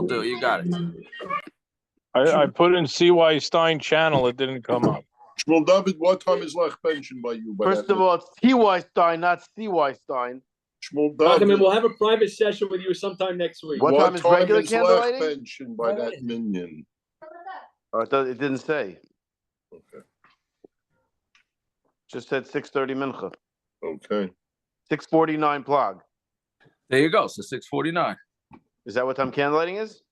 Will do. You got it. I put in CY Stein channel. It didn't come up. Shmuel David, what time is Lech pension by you? First of all, it's TY Stein, not CY Stein. Shmuel Rachman, David, we'll have a private session with you sometime next week. What time is regular Lech candlelighting? pension by that minion? Oh, it didn't say. Okay. Just said 6:30 mincha. Okay. 6:49 plug. There you go. So 6:49. Is that what time candlelighting is?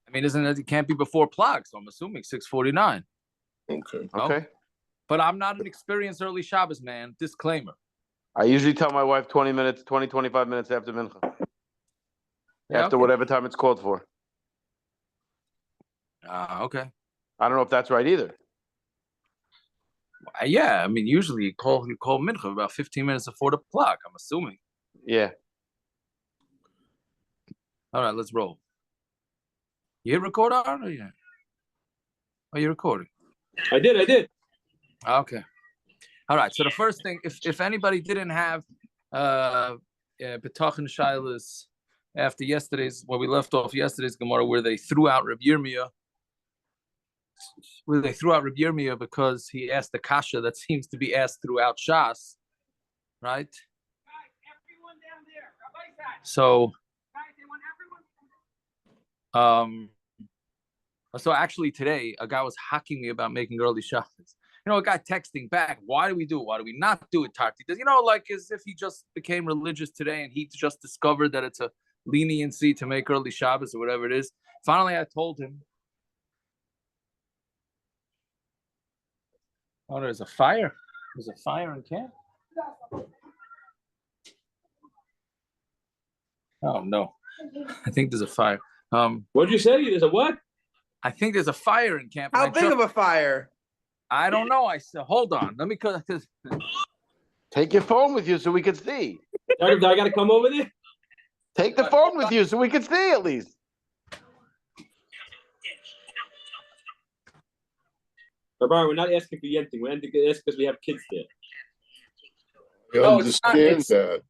I mean, isn't it? It can't be before plug, so I'm assuming 6:49. Okay. Okay. But I'm not an experienced early Shabbos man. Disclaimer. I usually tell my wife 25 minutes after mincha. Yeah, After okay. whatever time it's called for. Okay. I don't know if that's right either. Yeah, I mean, usually you call mincha about 15 minutes before the plug. I'm assuming. Yeah. All right, let's roll. You hit record on or yeah? Oh, you're recording. I did. Okay. All right. So the first thing, if anybody didn't have B'tachin Shilas after yesterday's, when we left off yesterday's Gemara, where they threw out Reb Yirmiyah, because he asked the kasha that seems to be asked throughout Shas, right? So, so actually today a guy was hacking me about making early Shabbos. You know, a guy texting back, why do we do it? Why do we not do it, Tarti? You know, like as if he just became religious today and he just discovered that it's a leniency to make early Shabbos or whatever it is. Finally, I told him, oh, there's a fire. There's a fire in camp? Oh, no. I think there's a fire. What'd you say? There's a what? I think there's a fire in camp. How big of a fire? I don't know. I said, hold on. Let me go. Take your phone with you so we can see. I got to come over there? Take the phone with you so we can see at least. Brian, we're not asking for anything. We're asking because we have kids there. I understand that.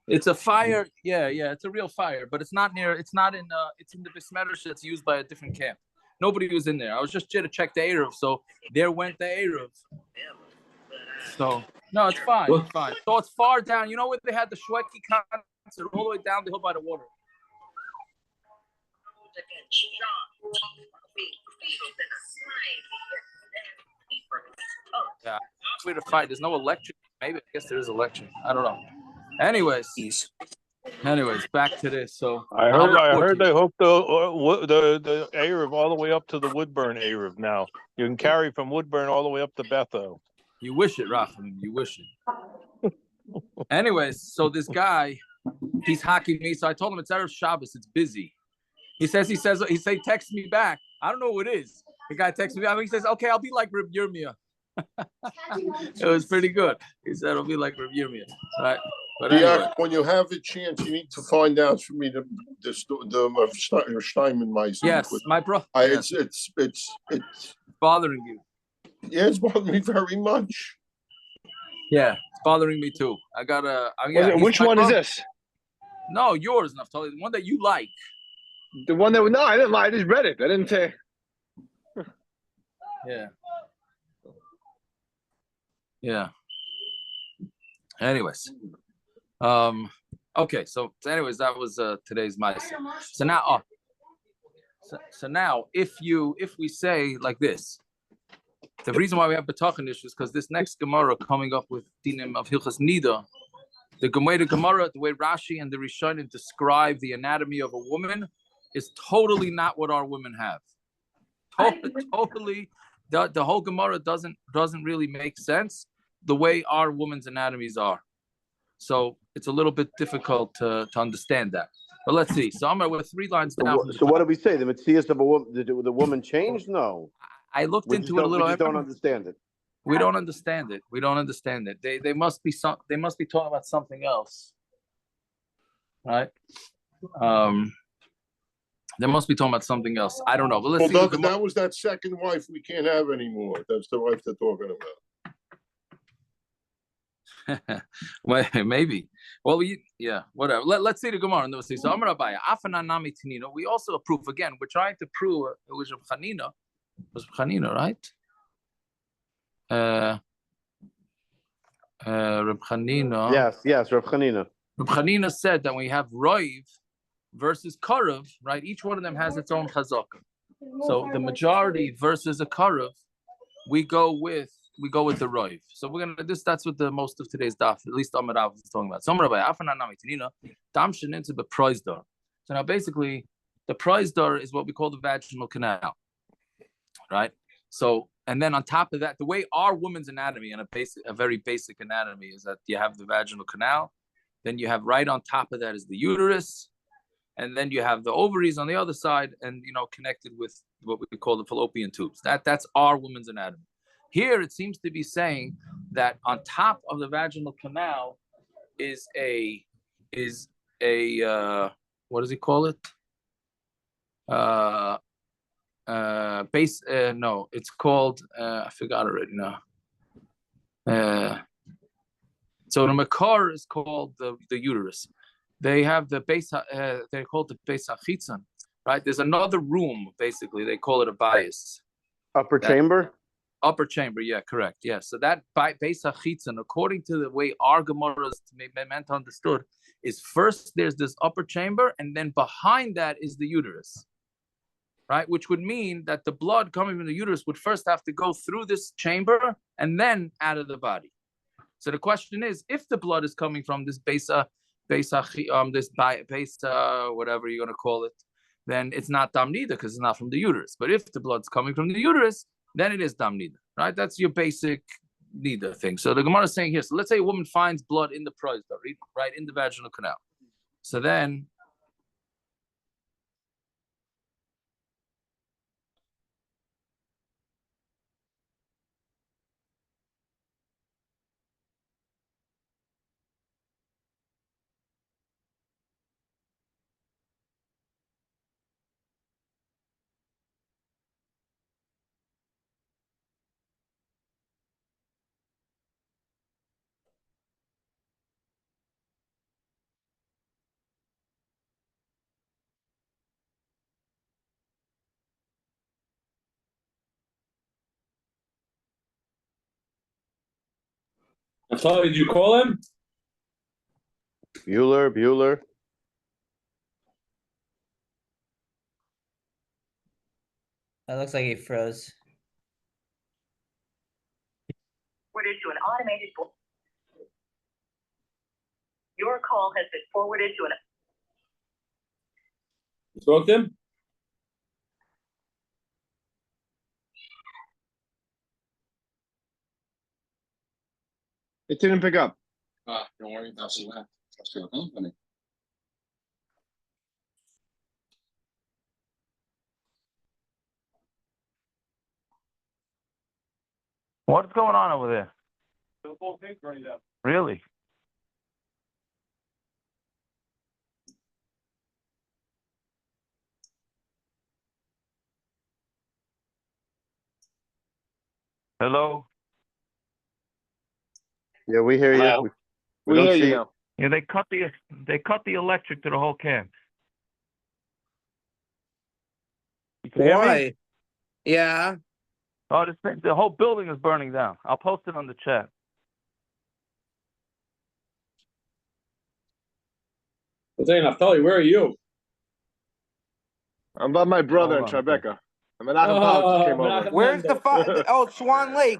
It's a fire. Yeah, it's a real fire, but it's not near. It's not in. It's in the Bismedrish that's used by a different camp. Nobody was in there. I was just here to check the Eruv, so there went the Eruv. So no, it's fine. It's fine. So it's far down. You know where they had the Shweki concert all the way down the hill by the water. Yeah, way to fight. There's no electric. Maybe I guess there is electric. I don't know. Anyways, back to this. So I heard they hooked the Eruv all the way up to the Woodburn Eruv now. You can carry from Woodburn all the way up to Bethel. You wish it, Rachman. You wish it. Anyways, so this guy, he's hacking me. So I told him it's Erev Shabbos. It's busy. He text me back. I don't know who it is. The guy texts me back. He says, okay, I'll be like Reb Yirmiyah. It was pretty good. He said, I'll be like Reb Yirmiyah. Right. But anyway. When you have a chance, you need to find out for me the Steinman Meister. Yes, my bro. It's bothering you. Yeah, it's bothering me very much. Yeah, it's bothering me too. I gotta. Which one is this? No, yours, Naftali. The one that you like. The one that I didn't lie. I just read it. I didn't say. Yeah. Anyways. Okay, so anyways, that was today's mice. So now so now if we say like this, the reason why we have B'tachin is because this next Gemara coming up with Dinim of Hilchas Nida, the Gemara, the way Rashi and the Rishonim describe the anatomy of a woman is totally not what our women have. Totally, the whole Gemara doesn't really make sense the way our women's anatomies are. So it's a little bit difficult to understand that. But let's see. So I'm with 3 lines down. So what did we say? The Matthias of a woman, did the woman change? No. I looked into it a little. We just don't understand it. We don't understand it. We don't understand it. They must be talking about something else, right? They must be talking about something else. I don't know. But let's see. That was that second wife we can't have anymore. That's the wife they're talking about. Well, maybe. Well, yeah, whatever. Let's see the Gemara and we'll see. So Amar Abaye, Afana Nami Tinino. We also prove again. We're trying to prove it was Reb Chanina. It was Reb Chanina, right? Reb Chanina. Yes, Rav Chanina. Reb Chanina said that when we have Roiv versus Karav, right? Each one of them has its own chazaka. So the majority versus a Karav, we go with the Roiv. So we're gonna that's what the most of today's daf, at least Amar Rav is talking about. So Amar Rabbi Afana Nami Tinina, Damshin into the prize door. So now basically the prize door is what we call the vaginal canal, right? So and then on top of that, the way our woman's anatomy and a very basic anatomy is that you have the vaginal canal, then you have right on top of that is the uterus, and then you have the ovaries on the other side, and connected with what we call the fallopian tubes. That's our woman's anatomy. Here it seems to be saying that on top of the vaginal canal is a what does he call it? Base no, it's called I forgot already now. So the makar is called the uterus. They have the base. They call it the base hachitzon, right? There's another room, basically. They call it a bias. Upper chamber. Upper chamber, yeah, correct, yeah. So that base hachitzon, according to the way our Gemara is meant to understood, is first there's this upper chamber, and then behind that is the uterus, right? Which would mean that the blood coming from the uterus would first have to go through this chamber and then out of the body. So the question is, if the blood is coming from this whatever you're gonna call it, then it's not dam nida because it's not from the uterus. But if the blood's coming from the uterus, then it is dam nida, right? That's your basic nida thing. So the Gemara is saying here. So let's say a woman finds blood in the prostate, right in the vaginal canal. So then. I'm sorry, did you call him? Bueller. That looks like he froze. Forwarded to an automated. Your call has been forwarded to an. You spoke to him? It didn't pick up. Don't worry, that's the That's your company. What's going on over there? Really? Hello? Yeah, we hear you. Hello? We We don't hear see you you. now. Yeah, they cut the electric to the whole camp. You can hear me? Why? Yeah. Oh, the whole building is burning down. I'll post it on the chat. I'm saying, Naftali, where are you? I'm by my brother in Hold on. Tribeca. And Menachem Powell just came over. Where's the Oh, Swan Lake.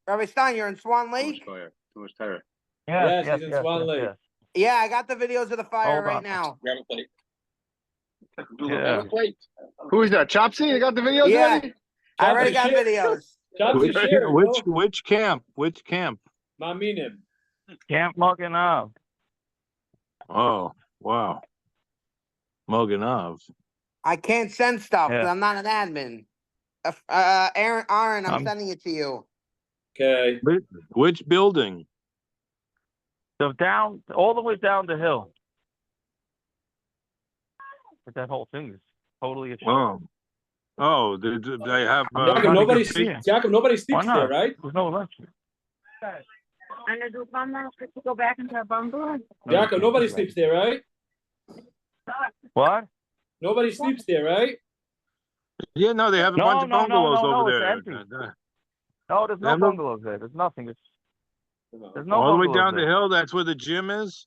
Rabbi Stein, you're in Swan Lake? Too much terror. Yes, he's in Swan Lake. Yeah, I got the videos of the fire Hold right on. now. Grab a plate. Yeah. Grab a plate. Who is that? Chopsy? You got the videos Yeah. ready? I already got Share. videos. Chopsy, share, Which camp? Which camp? Maminim. Camp mugging up. Oh, wow. Moganov. I can't send stuff because Yeah. I'm not an admin. Aaron, I'm sending it to you. Okay. Which building? So down, all the way down the hill. But that whole thing is totally a show. Oh, they have. Jacob, nobody see it. Jacob, nobody Why sleeps not? there, right? There's no electric. Go back into our bungalow. Jacob, nobody sleeps there, right? What? Nobody sleeps there, right? Yeah, no, they have a No, bunch of no, no, bungalows no, no, over it's there. empty. No, there's They no have no- bungalows there. There's nothing. There's no All the way bungalows down the there. hill, that's where the gym is?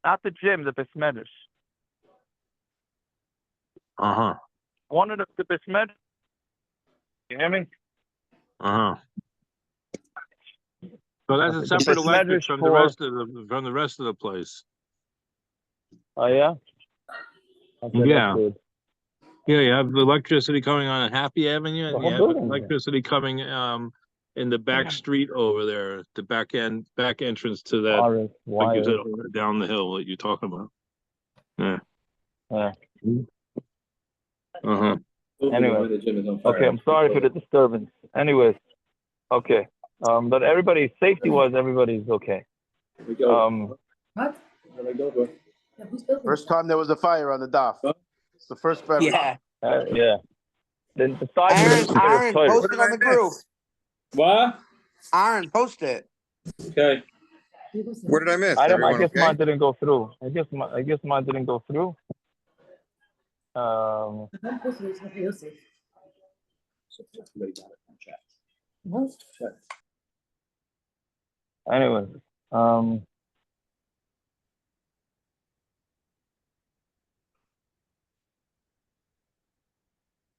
Not the gym, the Besmetters. Uh-huh, One of the Besmetters. You hear me? uh-huh. So that's a The separate electric Besmetters from for- the rest of the place. Oh yeah. Okay, that's Yeah. good. Yeah, you have electricity coming on Happy Avenue, The and whole you have building, yeah. electricity coming in the back street over there, the back entrance to that. Wires, Like you wires. said, down the hill that you're talking about. Yeah. Yeah. Uh-huh. Anyway. The gym is on fire. Okay, I'm sorry for the disturbance. Anyways, okay. But everybody, safety-wise, everybody's okay. We go. What? Where'd I go, bro? Yeah, who's building? First time there was a fire on the DAF. Huh? It's the first for everyone. Yeah. Yeah. Then the side Aaron, post it on the group. What? Aaron, post it. Okay. What did I miss? I Everyone guess okay? mine didn't go through. I guess mine didn't go through. Anyway,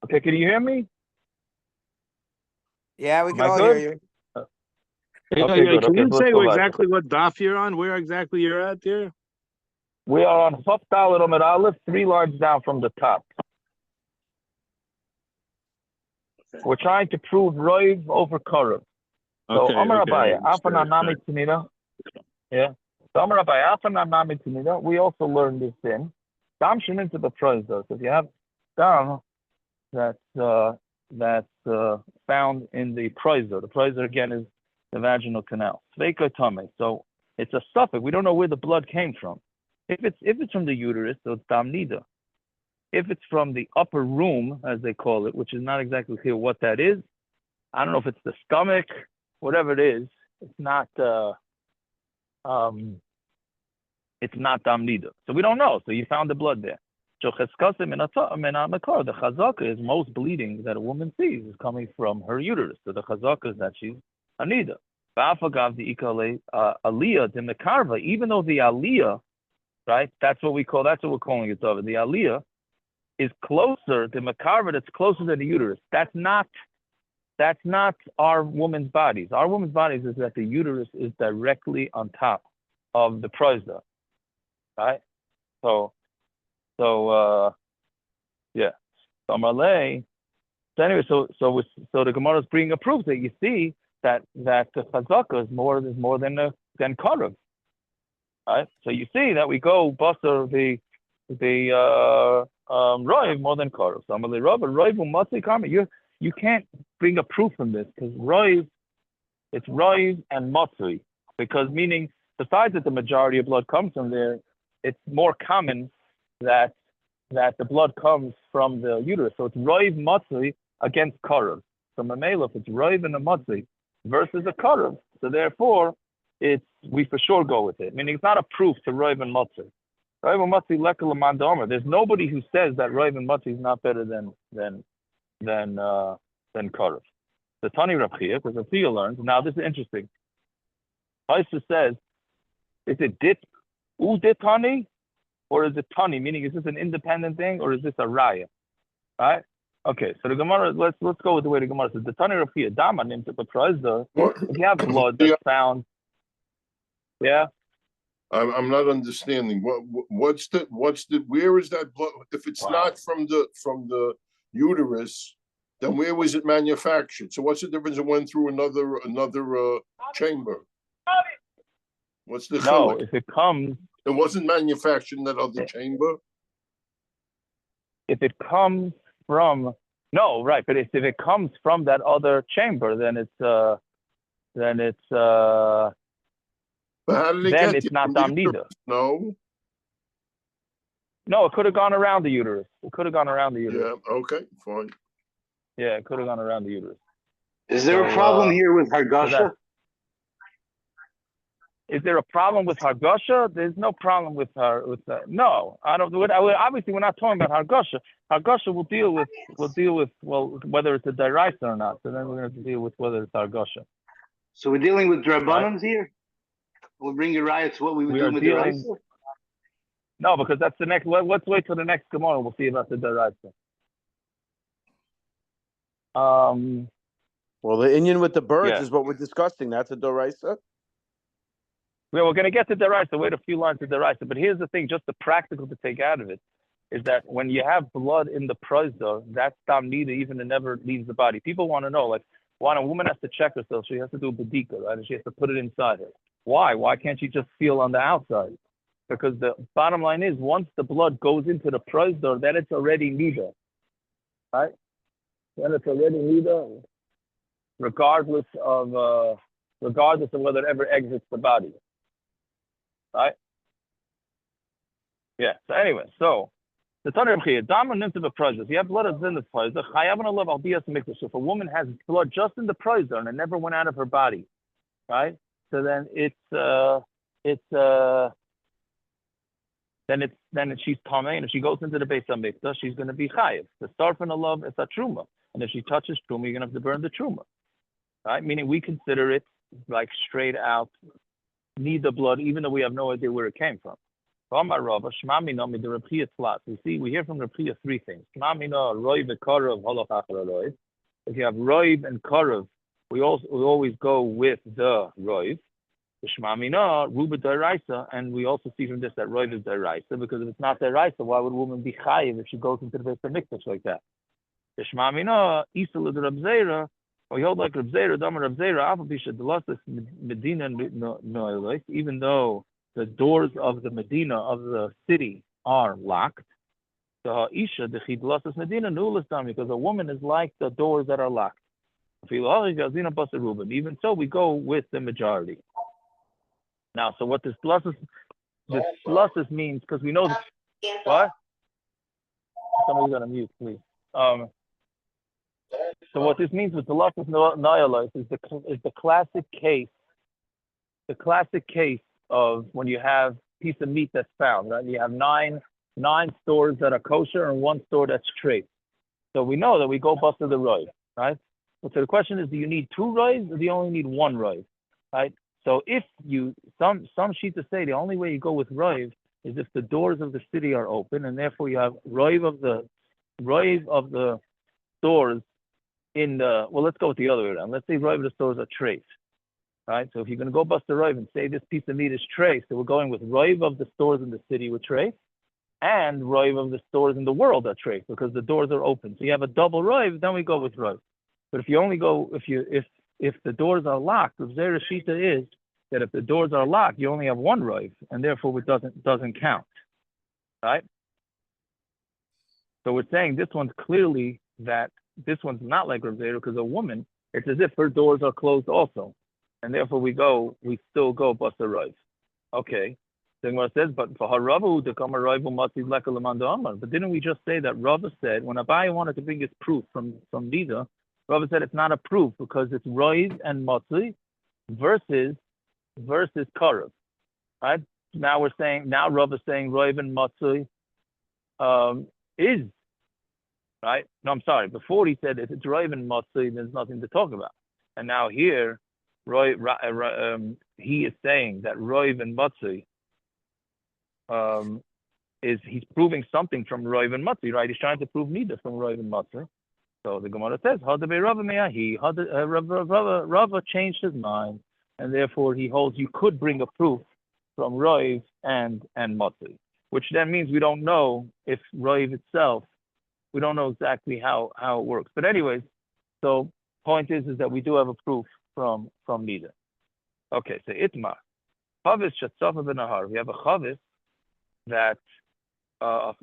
okay, can you hear me? Yeah, we Am can I all good? hear you. Yeah, Okay, yeah. good. Can Okay, you so let's say go back. exactly what DAF you're on? Where exactly you're at there? We are on Chaf Dalet Amud Aleph, 3 lines down from the top. We're trying to prove Roiv over Korav. So Okay, Amar okay, Abaya, understood. Afananami Tanida. Yeah. So Amar Abaya, Afananami Tanida. We also learned this in Dam Shemin to the prize though. So if you have Dam that's found in the prizer. The prizer again is the vaginal canal. Sveika Tame. So it's a suffix. We don't know where the blood came from. If it's from the uterus, so it's Dam Nida. If it's from the upper room, as they call it, which is not exactly clear what that is, I don't know if it's the stomach, whatever it is, it's not Dam Nida. So we don't know. So you found the blood there. The chazaka is most bleeding that a woman sees is coming from her uterus. So the chazaka is that she's a nida. Aliyah in the karva, even though the aliyah, right? That's what we're calling it over. The aliyah is closer, the makarva that's closer than the uterus. That's not our woman's bodies. Our woman's bodies is that the uterus is directly on top of the prozda, right? So yeah. So Amalei. So anyway, so the Gemara is bringing a proof that you see that the chazaka is more than Korav, right? So you see that we go Basra the Roiv more than Korav. So Amalei Rav, Roiv u'Matzei Karma. You can't bring a proof from this because Roiv, it's Roiv and Matzei, because meaning besides that the majority of blood comes from there, it's more common that the blood comes from the uterus. So it's Roiv Matzei against Korav. So Mamela, if it's Roiv and a Matzei versus a Korav, so therefore we for sure go with it. Meaning it's not a proof to Roiv and Matzei. Roiv and Matzei lekal mandomer. There's nobody who says that Roiv and Matzei is not better than Korav. The Tani Rav Chia, because Rav Chia learns. Now this is interesting. Taisa says, is it dit Tani? Or is it Tani? Meaning, is this an independent thing, or is this a raya? Right? Okay. So the Gemara. Let's go with the way the Gemara says. The Tani Rav Chia Daman into the Prozda. If you have blood that's found, yeah. I'm not understanding. What's the where is that blood? If it's not from the uterus, then where was it manufactured? So what's the difference? It went through another chamber. What's the No, chilek? if it comes. It wasn't manufactured in that other chamber? If it comes from right, but if it comes from that other chamber, then it's But how did it then get it's there? not From the Dam Nida. uterus? No. No, it could have gone around the uterus. Yeah. Okay. Fine. Yeah, it could have gone around the uterus. Is there a problem here with Hargasha? Is there a problem with Hargosha? There's no problem with her. No, I don't. Obviously, we're not talking about Hargosha. Hargosha will deal with well whether it's a deraisa or not. So then we're going to deal with whether it's Hargosha. So we're dealing with drabanans here. We'll bring you riots. What we were doing with the deraisa? No, because that's the next. Let's wait till the next Gemara. We'll see about the deraisa. Well, the Indian with the birds Yeah. is what we're discussing. That's a doraisa. Yeah, we're going to get to deraisa. Wait a few lines to deraisa. But here's the thing: just the practical to take out of it is that when you have blood in the prosdor, that's tam nida, even it never leaves the body. People want to know, like, when a woman has to check herself, she has to do a bedika, right? And she has to put it inside her. Why? Why can't she just feel on the outside? Because the bottom line is, once the blood goes into the prosdor, then it's already nida, right? Then it's already nida, regardless of whether it ever exits the body, right? Yeah. So anyway, so the Tanur B'chiyah, Dama Nimta B'Prozor. You have blood that's in the Prozor. Chayav Alav Al Biyas Mikdash. So if a woman has blood just in the Prozor and it never went out of her body, right? So then then she's tamei, and if she goes into the Beis Hamikdash, she's going to be chayiv. The Sarfin Alav is a truma, and if she touches truma, you're going to have to burn the truma, right? Meaning we consider it like straight out need the blood, even though we have no idea where it came from. We see, we hear from Rav Chia three things. If you have roiv and karav, we always go with the roiv. And we also see from this that roiv is deraisa, because if it's not deraisa, why would a woman be chayiv if she goes into the Beis Hamikdash like that? We hold like Reb Zera, Damar Reb Zera, Medina, even though the doors of the Medina, of the city, are locked. So Isha, the Chidlasas Medina, because a woman is like the doors that are locked. Even so, we go with the majority. Now, so what this pluses means, because we know what? Somebody's got to mute, please. So what this means with the Lasus Nihilis is the classic case. The classic case of when you have a piece of meat that's found, right? You have nine stores that are kosher and one store that's treif. So we know that we go bust to the roiv, right? So the question is, do you need two roivs or do you only need one roiv, right? So if some sheets say the only way you go with roiv is if the doors of the city are open, and therefore you have roiv of the stores in the, well, let's go with the other way around. Let's say roiv of the stores are treif, right? So if you're going to go bust the roiv and say this piece of meat is treif, so we're going with roiv of the stores in the city with treif, and roiv of the stores in the world are treif, because the doors are open. So you have a double roiv, then we go with roiv. But if you only go, if the doors are locked, the Zera Shita is that if the doors are locked, you only have one roiv, and therefore it doesn't count, right? So we're saying this one's clearly that this one's not like Rav Zera, because a woman, it's as if her doors are closed also, and therefore we still go bust a roiv. Okay. Then what it says, but for Haravu to come a roiv u'matzi leka l'manda amar. But didn't we just say that Rava said when Abaye wanted to bring his proof from Nida, Rava said it's not a proof because it's roiv and matzi versus karav, right? Now Rava's saying roiv and matzi is. Right? No, I'm sorry. Before he said if it's roiv and matzi, there's nothing to talk about. And now here, he is saying that roiv and matzi he's proving something from roiv and matzi, right? He's trying to prove neither from roiv and matzi. So the Gemara says, Rava changed his mind, and therefore he holds you could bring a proof from roiv and matzi, which then means we don't know if roiv itself. We don't know exactly how it works. But anyways, so point is that we do have a proof from neither. Okay, so Itmar. Chavis Shatzafa Benahar. We have a Chavis that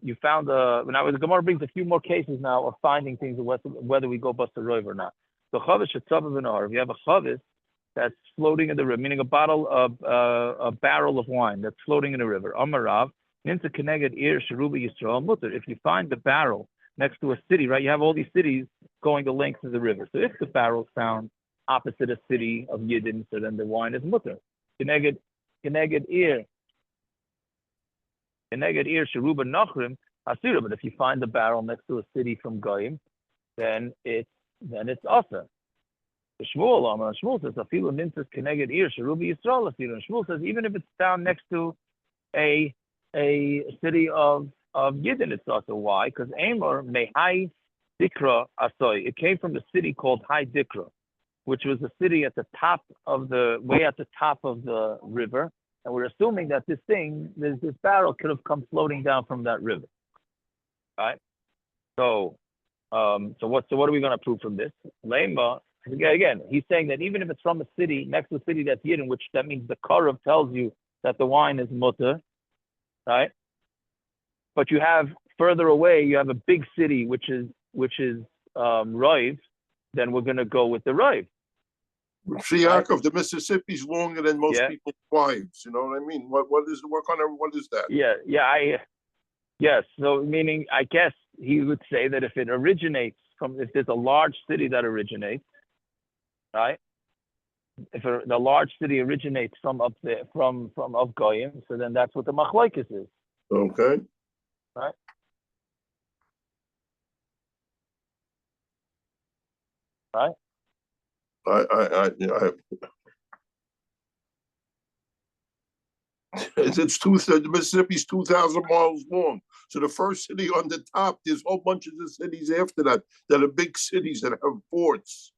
you found now the Gemara brings a few more cases now of finding things whether we go bust a roiv or not. So Chavis Shatzafa Benahar. We have a Chavis that's floating in the river, meaning a barrel of wine that's floating in the river. Amarav, Ninta Keneged Ir Sheruba Yisrael Mutter. If you find the barrel next to a city, right? You have all these cities going the length of the river. So if the barrel is found opposite a city of Yidden, so then the wine is mutter. Keneged keneged ir sheruba nachrim asura. But if you find the barrel next to a city from Goyim, then it's asa. The Shmuel says afilu nintas keneged ir sheruba Yisrael asura. Shmuel says even if it's down next to a city of Yidden, it's asa. Why? Because Amor mehai dikra asoy. It came from the city called Hai Dikra, which was a city at the top of the river, and we're assuming that this barrel could have come floating down from that river, right? So what are we going to prove from this? Lema, again, he's saying that even if it's from a city next to a city that's Yidden, which that means the Karev tells you that the wine is mutter, right? But you have further away, you have a big city which is Rive, then we're going to go with the Rive. Yaakov, the Mississippi's longer than most people's wives. You know what I mean? What is that? Yes. So meaning, I guess he would say that if there's a large city that originates, right? If the large city originates from up there, from Goyim, so then that's what the machlokes is. Okay. Right. Right. The Mississippi's 2,000 miles long. So the first city on the top, there's whole bunches of cities after that are big cities that have ports.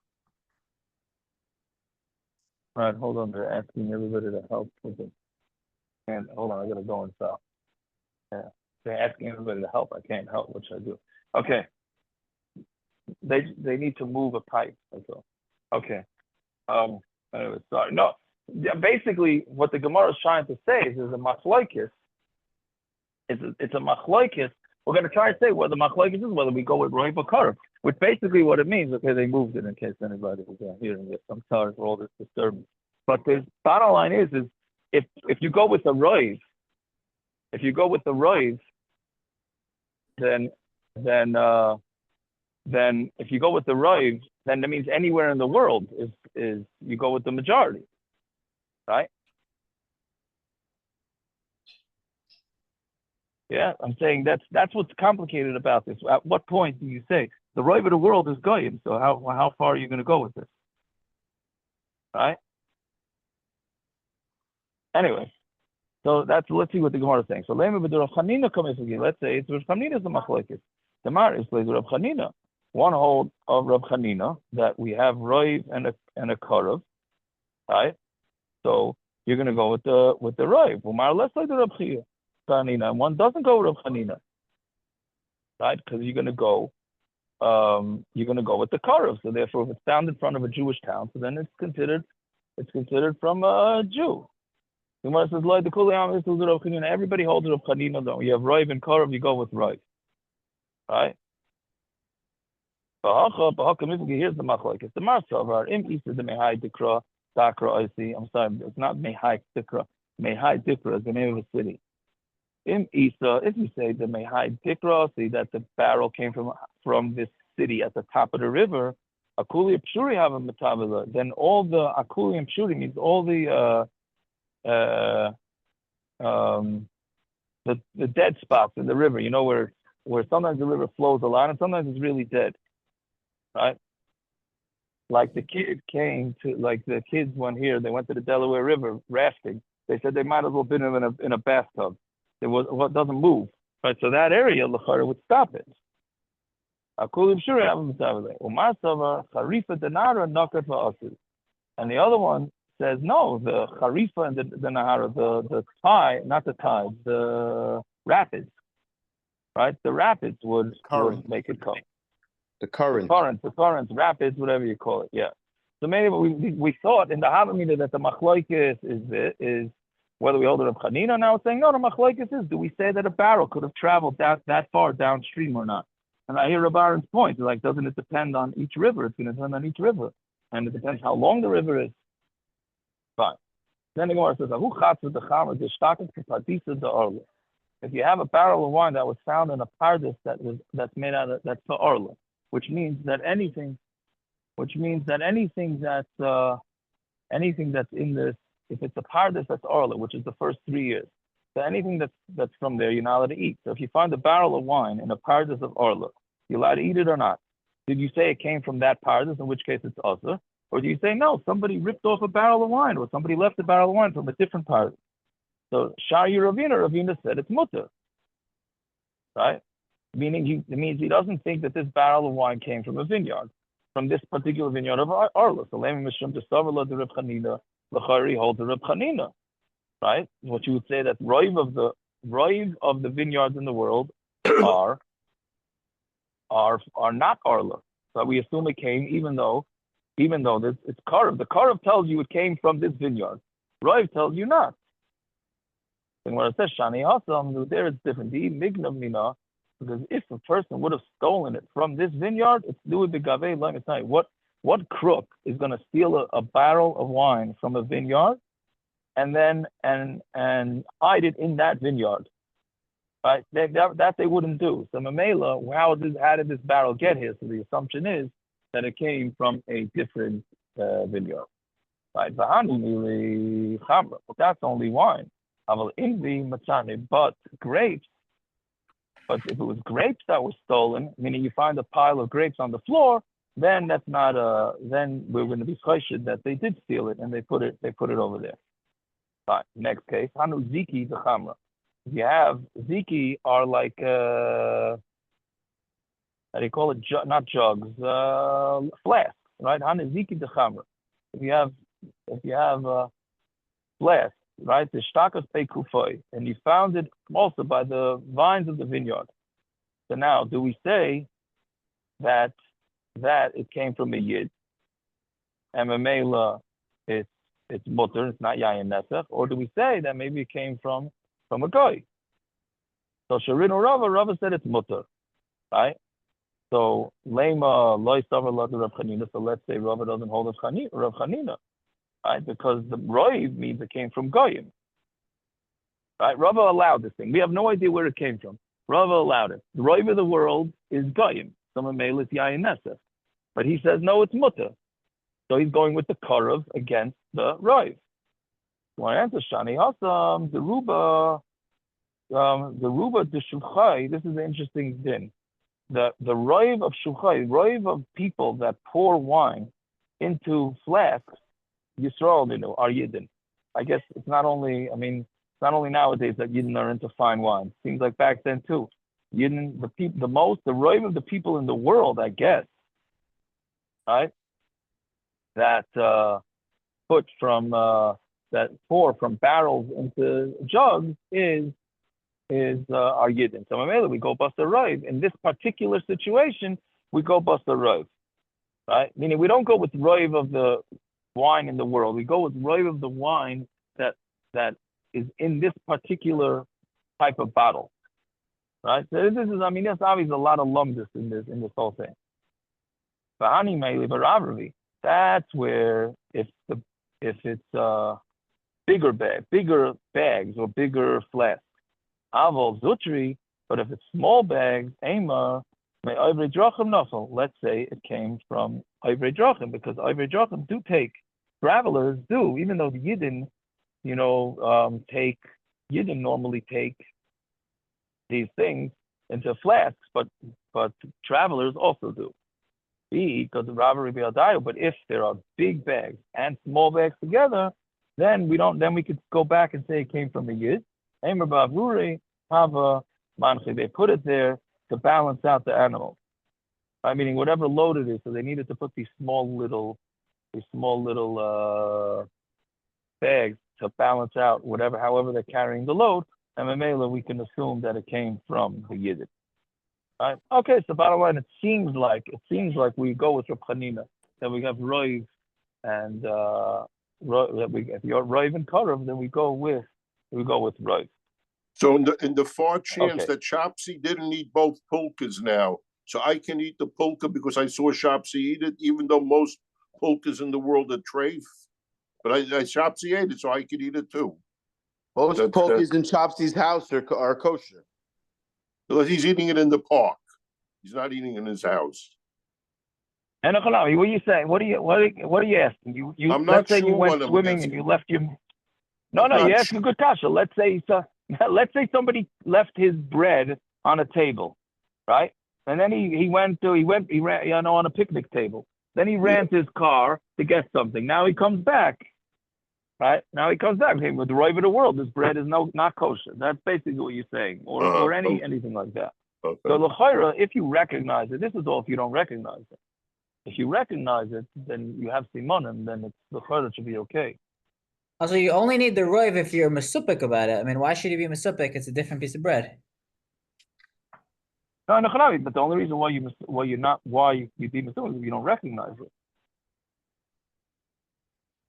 All right, hold on. They're asking everybody to help with it. And hold on, I gotta go and stop. Yeah, they're asking everybody to help. I can't help, which I do. Okay. They need to move a pipe. That's all. Okay. Anyway, sorry. No. Yeah, basically, what the Gemara is trying to say is a machlokes. It's a machlokes. We're going to try to say what the machlokes is, whether we go with Roiv or Karev, which basically what it means. Okay, they moved it in case anybody was hearing this. I'm sorry for all this disturbance. But the bottom line is if you go with the Roiv, then if you go with the Roiv, then that means anywhere in the world is you go with the majority, right? Yeah, I'm saying that's what's complicated about this. At what point do you say the Roiv of the world is Goyim? So how far are you going to go with this, right? Anyway, so let's see what the Gemara is saying. So Rav Chanina comes again. Let's say it's Rav Chanina's the machlokes. The Mar is Rav Chanina. One hold of Rav Chanina that we have Roiv and a Karev, right? So you're going to go with the Roiv. Umar, let's like the Rav Chanina. And one doesn't go with Rav Chanina, right? Because you're going to go with the Karev. So therefore, if it's found in front of a Jewish town, so then it's considered from a Jew. Umar says, "Like the Kuliyam is Rav Chanina." Everybody holds Rav Chanina. Though you have Roiv and Karev, you go with Roiv, right? Here's the machlokes. The Marsavar im isa the mehai dikra dakra. I see. I'm sorry, it's not mehai dikra. Mehai dikra is the name of a city. Im isa, if you say the mehai dikra, see that the barrel came from this city at the top of the river. Akuli pshuri have a metabela. Then all the akuli and pshuri means all the dead spots in the river. You know where sometimes the river flows a lot and sometimes it's really dead. Right? Like the kids went here, they went to the Delaware River rafting. They said they might as well been in a bathtub. It doesn't move. Right? So that area, Lachara, would stop it. And the other one says, no, the Harifa and the Nahara, the tide, not the tide, the rapids. Right? The rapids would make it come. The current, rapids, whatever you call it, yeah. So maybe we thought in the Havamina that the machlokes is whether we hold it of Chanina. Now it's saying no. The machlokes is, do we say that a barrel could have traveled that far downstream or not? And I hear Rabbaran's point, like, doesn't it depend on each river? It's going to depend on each river, and it depends how long the river is. Fine. Then the Gemara says, if you have a barrel of wine that was found in a pardes that's made out of that's the orla. Which means that anything that's in this if it's a pardes, that's Orla, which is the first 3 years. So anything that's from there, you're not allowed to eat. So if you find a barrel of wine in a pardes of Orla, you're allowed to eat it or not? Did you say it came from that pardes, in which case it's also? Or do you say, no, somebody ripped off a barrel of wine, or somebody left a barrel of wine from a different pardes? So Shari Ravina said it's mutter, right? Meaning it means he doesn't think that this barrel of wine came from a vineyard, from this particular vineyard of Orla. So Lema Mishum to Savala de Reb Chanina, Lachari holds the Reb Chanina, right? What you would say that rive of the vineyards in the world are not Orla. So we assume it came, even though this it's Karev. The Karev tells you it came from this vineyard. Rive tells you not. And when it says Shani Hasam, there it's different. Because if a person would have stolen it from this vineyard, it's do with the Gaveh Lam Etnai. What crook is going to steal a barrel of wine from a vineyard and then and hide it in that vineyard? Right? That they wouldn't do. So Mamela, how did this barrel get here? So the assumption is that it came from a different vineyard. Right? But that's only wine. But grapes. But if it was grapes that were stolen, meaning you find a pile of grapes on the floor, then that's not then we're going to be questioned that they did steal it and they put it over there. Fine. Next case, Hanu Ziki the Chamra. You have Ziki are like how do you call it? Not jugs, flasks, right? Hanu Ziki the Chamra. If you have flasks, right? The shtakas pekufoi, and you found it also by the vines of the vineyard. So now, do we say that it came from a yid, and Mamela it's mutter, it's not yayin nesach, or do we say that maybe it came from a goy? So Sharino Rava said it's mutter, right? So lema loy savar la Rav Chanina. So let's say Rava doesn't hold of Rav Chanina. Right, because the roiv means it came from goyim. Right, Rava allowed this thing. We have no idea where it came from. Rava allowed it. The roiv of the world is goyim. Some of male is yayin nesef, but he says no, it's mutter. So he's going with the karav against the roiv. When I answer Shani Hasam, the ruba de shulchai. This is an interesting thing. The roiv of shulchai, roiv of people that pour wine into flasks. Yisrael, are Yidden. I guess it's not only nowadays that Yidden are into fine wine. Seems like back then too. Yidden, the roiv of the people in the world, I guess, right? That pour from barrels into jugs is our Yidden. So Mamela, we go bust a roiv. In this particular situation, we go bust a roiv, right? Meaning we don't go with roiv of the wine in the world. We go with roiv of the wine that is in this particular type of bottle, right? So this is, there's obviously a lot of lumdus in this whole thing. That's where if it's bigger bags or bigger flasks, avol zutri. But if it's small bags, ema. Let's say it came from Ivrei Drachim, because Ivrei Drachim travelers do, even though the Yidden, Yidden normally take these things into flasks, but travelers also do. Because the robbery be adayo. But if there are big bags and small bags together, then we could go back and say it came from the Yid. Eimer bavuri hava manchi. They put it there to balance out the animal. Meaning whatever load it is, so they needed to put these small little bags to balance out however they're carrying the load. And Mamela, we can assume that it came from the Yidden. Right? Okay, so bottom line, it seems like we go with Reb Chanina, that we have roiv and if you're roiv and karav, then we go with roiv. So in the far chance that Shopsy didn't eat both pulkas now, so I can eat the pulka because I saw Shopsy eat it, even though most pulkas in the world are treif. But I Shopsy ate it, so I could eat it too. Most pulkas in Chopsy's house are kosher. Because he's eating it in the park. He's not eating it in his house. And what are you saying? What are you asking? I'm not let's say sure you went what I'm swimming asking. and you left your No, not you ask sure. a good kasha. Let's say somebody left his bread on a table, right? And then he ran, on a picnic table. Then he ran to his car to get something. Now he comes back, right? Now he comes back. Hey, with the right of the world, this bread is not kosher. That's basically what you're saying, or anything like that. Okay. So l'chayra, if you recognize it, this is all if you don't recognize it. If you recognize it, then you have simanim, then it's l'chayra should be okay. Also, you only need the roiv if you're masupik about it. I mean, why should you be masupik? It's a different piece of bread. No, but the only reason why you be masupik is if you don't recognize it.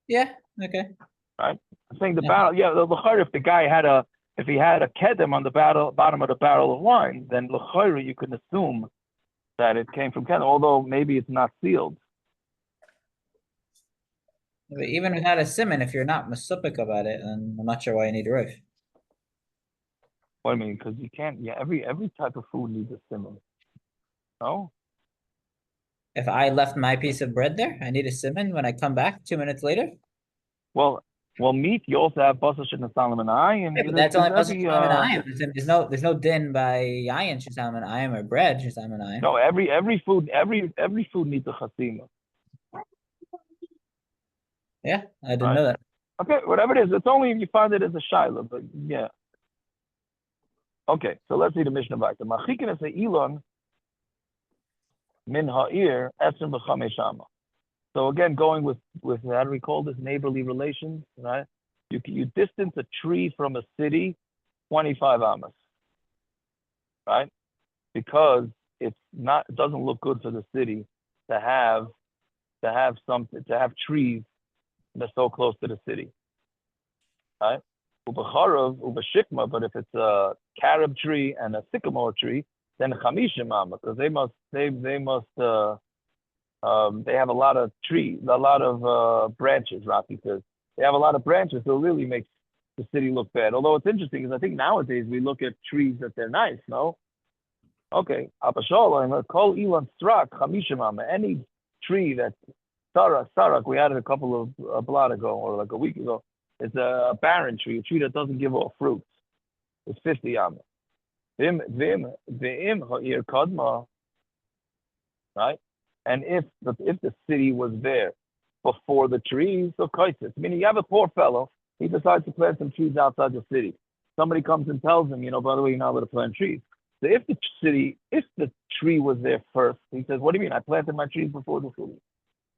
Yeah. Okay. Right. I'm saying the barrel. Yeah, the l'chayra. If the guy had a kedem on the bottom of the barrel of wine, then l'chayra you can assume that it came from kedem, although maybe it's not sealed. But even without a simon, if you're not masupik about it, then I'm not sure why you need a roiv. What I mean, because you can't. Yeah, every type of food needs a simon. No. If I left my piece of bread there, I need a simon when I come back 2 minutes later. Well, meat. You also have basar and salmon and Yeah, but that's only basar ayim. There's no din by ayin shesalmon ayim or bread shesalmon ayim. No, every food needs a chasima. Yeah, I didn't know that. Okay, whatever it is, it's only if you find it as a shaila, but yeah. Okay, so let's see the Mishnah back. The machikin is a ilon min ha'ir esrim b'chamei shama. So again, going with how do we call this, neighborly relations, right? You distance a tree from a city 25 amas, right? Because it doesn't look good for the city to have trees that are so close to the city, right? Ubecharav, ubeshikma, but if it's a carob tree and a sycamore tree, then chamishim amma, because they have a lot of trees, a lot of branches. Rafi says they have a lot of branches, so it really makes the city look bad. Although it's interesting because I think nowadays we look at trees that they're nice. No, okay. Abashala, call Elon Strak chamishim amma. Any tree that sarak, we had it a couple of blot ago or like a week ago. It's a barren tree, a tree that doesn't give off fruits. It's 50 amma. Vim ha'ir kadma, right? And if the city was there before the trees, so kaitis. Meaning you have a poor fellow, he decides to plant some trees outside the city. Somebody comes and tells him, by the way, you're not allowed to plant trees. So if the tree was there first, he says, what do you mean? I planted my trees before the city.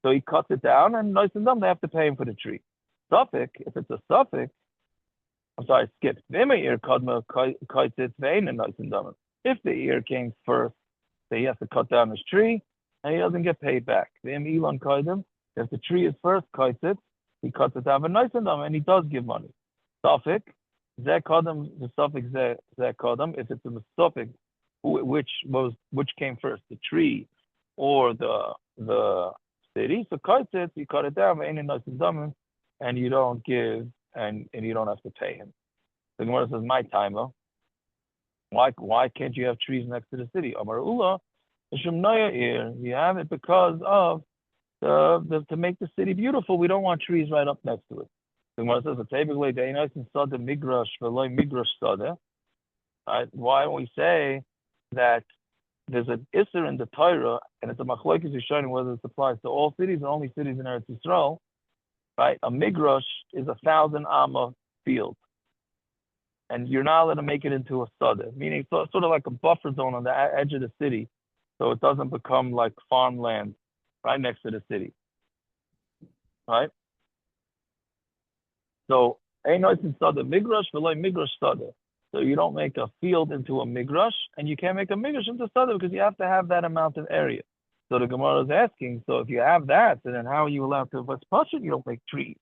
So he cuts it down, and nice and dumb, they have to pay him for the tree. Suffix, if it's a suffix, skip. If the ear came first, then he has to cut down his tree, and he doesn't get paid back. If the tree is first, he cuts it down, and he does give money. Suffix, the suffix if it's a suffix, which came first, the tree or the city, so you cut it down, and you don't give, and you don't have to pay him. The Gemara says, my timer, why can't you have trees next to the city? Amar Ula, you have it because of to make the city beautiful. We don't want trees right up next to it. The Gemara says, right? Why don't we say that there's an Isser in the Torah, and it's a machlokes Rishonim whether it applies to all cities or only cities in Eretz Yisrael, right? A migrash is 1,000 amma field, and you're not allowed to make it into a sada, meaning sort of like a buffer zone on the edge of the city, so it doesn't become like farmland right next to the city, right? So, ein noisin sada migrash v'loy migrash sada. So you don't make a field into a migrash, and you can't make a migrash into sada because you have to have that amount of area. So the Gemara is asking, so if you have that, then how are you allowed to? What's possible? You don't make trees,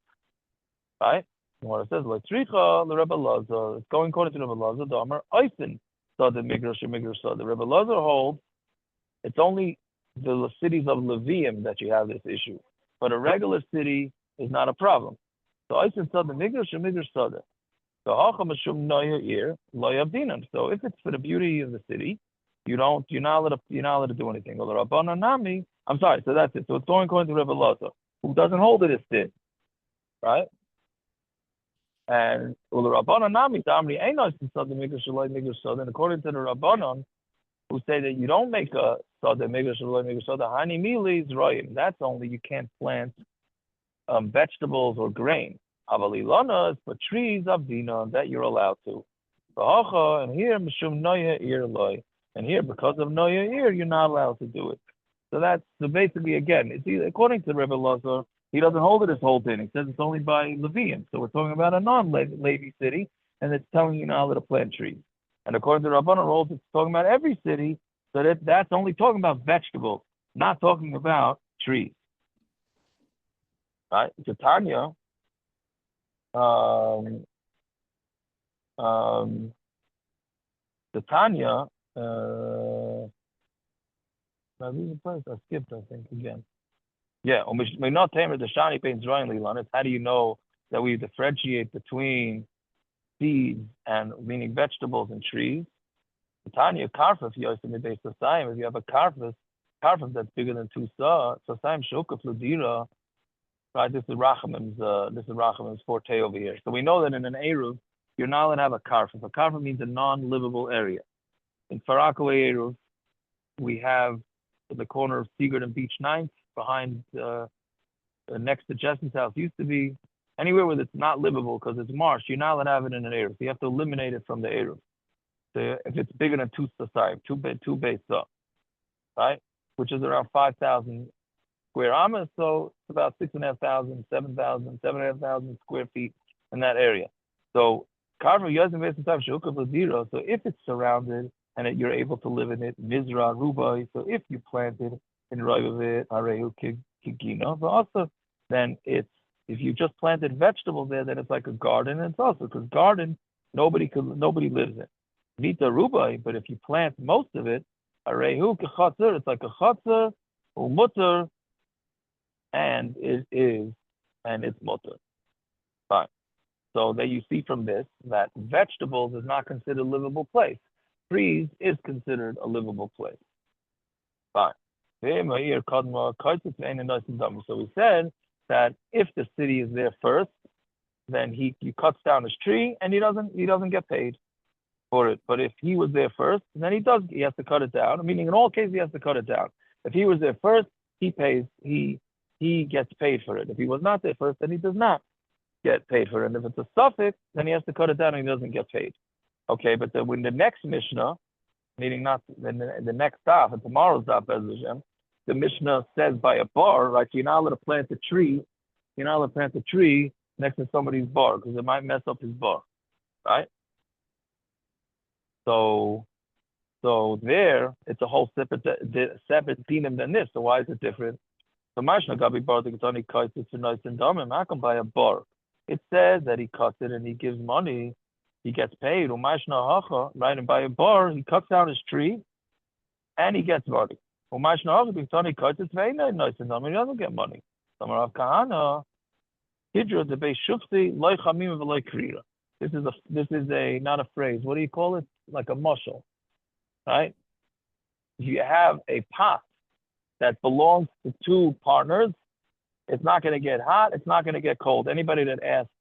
right? The Gemara says, like Tricha, the Rebbe Lazar. It's going according to Rebbe Lazar. The Amar Eisen sada migrash or migrash sada. Rebbe Lazar holds it's only the cities of Levium that you have this issue, but a regular city is not a problem. So Eisen sada migrash or migrash sada. So if it's for the beauty of the city, you're not allowed to do anything. I'm sorry, so that's it. So it's going according to Rebbe Lazar, who doesn't hold it as din, right? And Rabbanon Nami Damri Einos Sada Migdash Shaloi Migdash Soda. And according to the Rabbanon, who say that you don't make a Sada Migdash Shaloi Migdash Soda, Hani Mili is Royim. That's only you can't plant vegetables or grain. Avalilonas, but trees Abdina that you're allowed to. And here Mishum Noya Ir Loy. And here, because of Noya Ir, you're not allowed to do it. So that's so basically again, it's either, according to Rebbe Lazar, he doesn't hold it this whole thing. He says it's only by Levian. So we're talking about a non-Levi city, and it's telling you now how to plant trees. And according to Rabbanan rules, it's talking about every city, so that's only talking about vegetables, not talking about trees. Right? Tanya, Tanya, now this is a place I skipped, I think, again. Yeah, we're not tamer the shani paints drawing on. How do you know that we differentiate between seeds and meaning vegetables and trees? Tanya karfif yosim based on if you have a karfif that's bigger than 2 saw, so saim shoka fludira, right? This is Rachamim's forte over here. So we know that in an Eruv, you're not allowed to have a karfif. A karfif means a non-livable area. In Farakaway Eruv, we have at the corner of Sigurd and Beach 9th, behind next to Jesse's house, used to be anywhere where it's not livable because it's marsh. You're not allowed to have it in an Eruv. So you have to eliminate it from the Eruv. So if it's bigger than 2 society, 2 base up, right, which is around 5,000 square amas, so it's about 6,500, 7,000, 7,500 square feet in that area. So Karma Yazim Beis Time Shukah Zero. So if it's surrounded and you're able to live in it, Mizra Rubai. So if you planted in Roivavit, Areu Kigino, but also then it's if you just planted vegetables there, then it's like a garden. And it's also because garden nobody lives in. Vita Rubai, but if you plant most of it, Areu Kechatzer, it's like a chatzer or mutter, and it's mutter. Fine. So that you see from this that vegetables is not considered a livable place. Trees is considered a livable place. Fine. So we said that if the city is there first, then he cuts down his tree and he doesn't get paid for it. But if he was there first, then he has to cut it down. Meaning in all cases he has to cut it down. If he was there first, he gets paid for it. If he was not there first, then he does not get paid for it. And if it's a suffix, then he has to cut it down and he doesn't get paid. Okay, but when the next Mishnah, meaning not the next daf, and tomorrow's daf, the Mishnah says by a bar, right? So you're not allowed to plant a tree. You're not allowed to plant a tree next to somebody's bar because it might mess up his bar, right? So there, it's a whole separate dinam than this. So why is it different? So Mashna Gabi bar the Gatani kaitis for nice and dumb, and I can buy a bar. It says that he cuts it and he gives money, he gets paid. Umashna hacha, right? And by a bar, he cuts down his tree and he gets money. Umashna hacha, the Gatani kaitis very nice and dumb, he doesn't get money. Samarav Kahana, Hidra the Beis Shufti, loy chamim v'loy krira. This is a not a phrase. What do you call it? Like a mushal, right? If you have a pot that belongs to 2 partners, it's not going to get hot, it's not going to get cold. Anybody that asks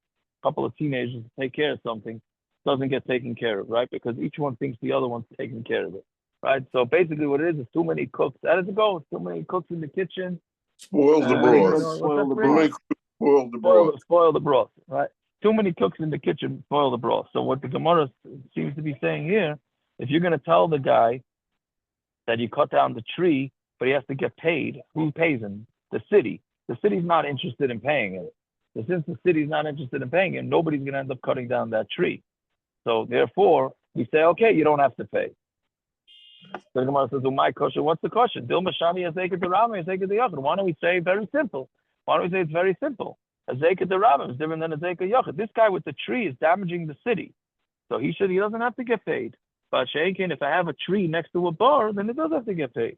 a couple of teenagers to take care of something doesn't get taken care of, right? Because each one thinks the other one's taking care of it, right? So basically what it is too many cooks. How does it go? It's too many cooks in the kitchen. Spoil the broth. Spoil the broth, right? Too many cooks in the kitchen spoil the broth. So what the Gemara seems to be saying here, if you're going to tell the guy that you cut down the tree, but he has to get paid, who pays him? The city. The city's not interested in paying it. So since the city's not interested in paying him, nobody's going to end up cutting down that tree. So therefore, we say, okay, you don't have to pay. So the Gemara says, my kosher, what's the question? Why don't we say very simple? Why don't we say it's very simple? A Zeket the Rabbim is different than a Zeket Yachid. This guy with the tree is damaging the city. So he doesn't have to get paid. But Sheikin, if I have a tree next to a bar, then it does have to get paid.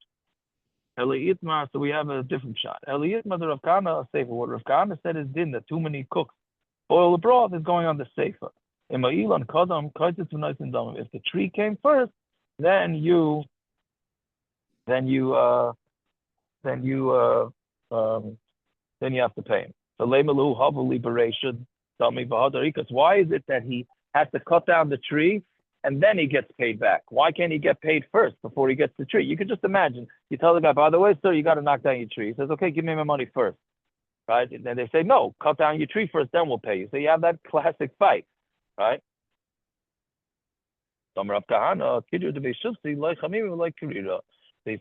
Eli Itmar, so we have a different shot. Eli Itmar, the Rav Kana, a sefer. What Rav Kana said is din that too many cooks boil the broth is going on the sefer. If the tree came first, then you have to pay him. So Leimalu Havuli Beresha, Tell me, Bahadarikas, why is it that he has to cut down the tree and then he gets paid back? Why can't he get paid first before he gets the tree? You could just imagine. You tell the guy, by the way, sir, you got to knock down your tree. He says, okay, give me my money first. Right? And then they say, no, cut down your tree first, then we'll pay you. So you have that classic fight, right? He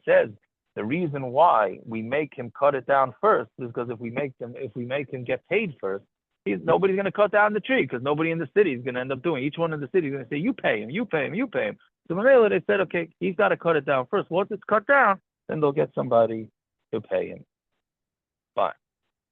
says the reason why we make him cut it down first is because if we make him get paid first, nobody's going to cut down the tree because nobody in the city is going to end up doing it. Each one in the city is going to say, you pay him, you pay him, you pay him. So Mamela, they said, okay, he's got to cut it down first. Once it's cut down, then they'll get somebody to pay him. Fine.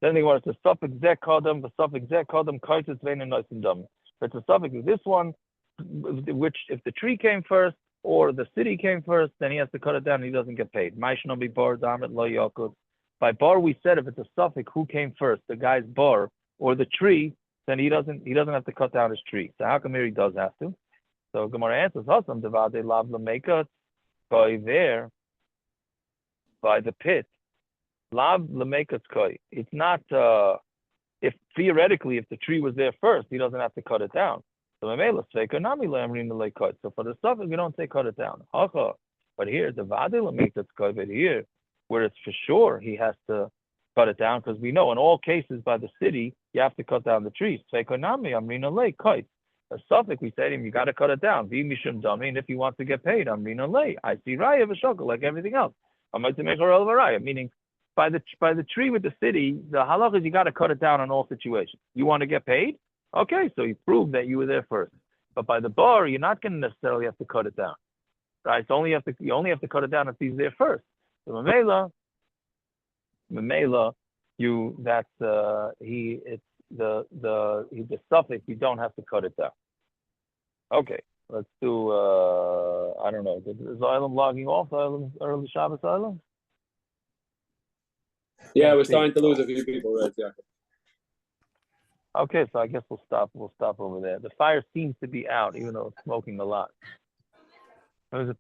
Then they want to suffix zek kadam, the suffix zek kadam, kaitis vein and nice and dumb. But the suffix is this one, which if the tree came first or the city came first, then he has to cut it down and he doesn't get paid. Maishno be bar damet lo yakut. By bar, we said if it's a suffix, who came first, the guy's bar or the tree, then he doesn't have to cut down his tree. So how come here he does have to? So Gemara answers, Hasam devade lav lameka koi there by the pit. Lav lameka koi. It's not if theoretically if the tree was there first, he doesn't have to cut it down. So for the suffix, we don't say cut it down. But here the vade lameka koi, but here where it's for sure he has to cut it down because we know in all cases by the city you have to cut down the trees. A suffix, we say to him, you got to cut it down. And if he wants to get paid, I see raya v'shokol like everything else. I'm going to make a raya, meaning by the tree with the city, the halach is you got to cut it down in all situations. You want to get paid? Okay, so you prove that you were there first. But by the bar, you're not going to necessarily have to cut it down, right? So you only have to cut it down if he's there first. So Mamela, the suffix, you don't have to cut it down. Okay, let's do I don't know. Is Island logging off? Early Shabbos Island? Yeah, we're starting to lose a few people, right? Yeah. Okay, so I guess we'll stop over there. The fire seems to be out, even though it's smoking a lot. There was a